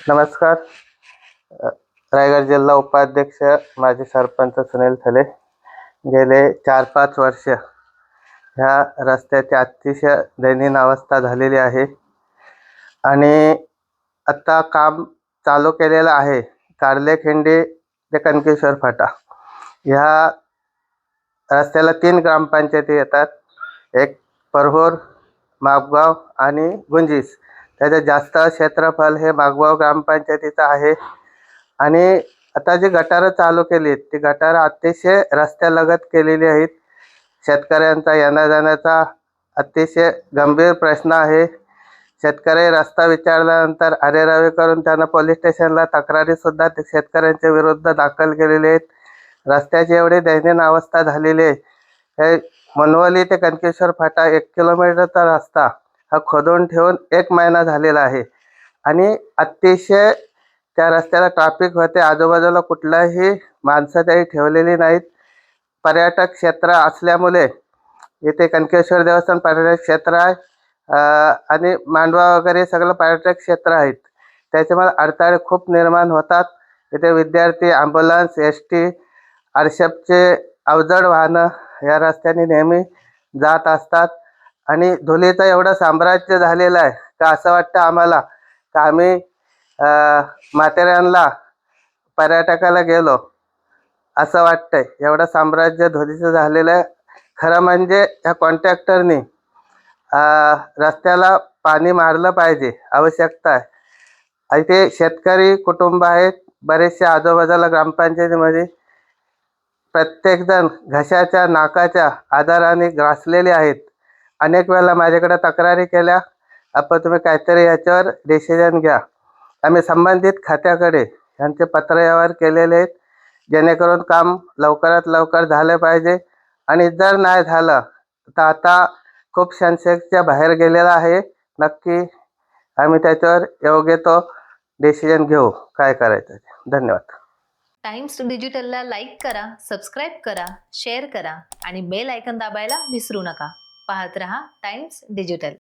नमस्कार. अ, रायगड जिल्हा उपाध्यक्ष माजी सरपंच सुनील थले. गेले 4-5 वर्ष ह्या रस्त्याची अतिशय दयनीय अवस्था झालेली आहे आणि आता काम चालू केलेलं आहे. कार्लेखिंडी ते कनकेश्वर फाटा ह्या रस्त्याला 3 ग्रामपंचायती येतात. एक परहोर, मापगाव आणि गुंजीस. त्याचं जास्त क्षेत्रफळ हे मागवाव ग्रामपंचायतीचं आहे आणि आता जी गटारं चालू केली आहेत ती गटारं अतिशय रस्त्यालगत केलेली आहेत. शेतकऱ्यांचा येण्या-जाण्याचा अतिशय गंभीर प्रश्न आहे. शेतकरी रस्ता विचारल्यानंतर अरेरावी करून त्यांना पोलीस स्टेशनला तक्रारीसुद्धा शेतकऱ्यांच्या विरुद्ध दाखल केलेली आहेत. रस्त्याची एवढी दयनीय अवस्था झालेली आहे. हे मनवली ते कनकेश्वर फाटा 1 किलोमीटरचा रस्ता हा खोदून ठेवून 1 महिना झालेला आहे आणि अतिशय त्या रस्त्याला ट्रॅफिक होते. आजूबाजूला कुठलाही माणसं काही ठेवलेली नाहीत. पर्यटक क्षेत्र असल्यामुळे इथे कनकेश्वर देवस्थान पर्यटक क्षेत्र आहे आणि मांडवा वगैरे सगळं पर्यटक क्षेत्र आहेत. त्याच्यामुळे अडथळे खूप निर्माण होतात. इथे विद्यार्थी, ॲम्ब्युलन्स, एस-टी, आरशेपचे अवजड वाहनं या रस्त्याने नेहमी जात असतात आणि धुलीचं एवढं साम्राज्य झालेलं आहे का असं वाटतं आम्हाला का आम्ही माथेरानला पर्यटकाला गेलो असं वाटतंय. एवढं साम्राज्य धुलीचं झालेलं आहे. खरं म्हणजे ह्या कॉन्ट्रॅक्टरनी रस्त्याला पाणी मारलं पाहिजे, आवश्यकता आहे. आणि ते शेतकरी कुटुंब आहेत बरेचसे आजूबाजूला ग्रामपंचायतीमध्ये. प्रत्येकजण घशाच्या नाकाच्या आजाराने ग्रासलेले आहेत. अनेक वेळेला माझ्याकडे तक्रारी केल्या, आपण तुम्ही काहीतरी याच्यावर डिसिजन घ्या. आम्ही संबंधित खात्याकडे यांचे पत्रव्यवहार केलेले आहेत जेणेकरून काम लवकरात लवकर झालं पाहिजे आणि जर नाही झालं तर आता खूप संशयाच्या बाहेर गेलेला आहे. नक्की आम्ही त्याच्यावर योग्य तो डिसिजन घेऊ काय करायचं ते. धन्यवाद. टाइम्स डिजिटलला लाईक करा, सबस्क्राईब करा, शेअर करा आणि बेल आयकॉन दाबायला विसरू नका. पाहत रहा टाइम्स डिजिटल.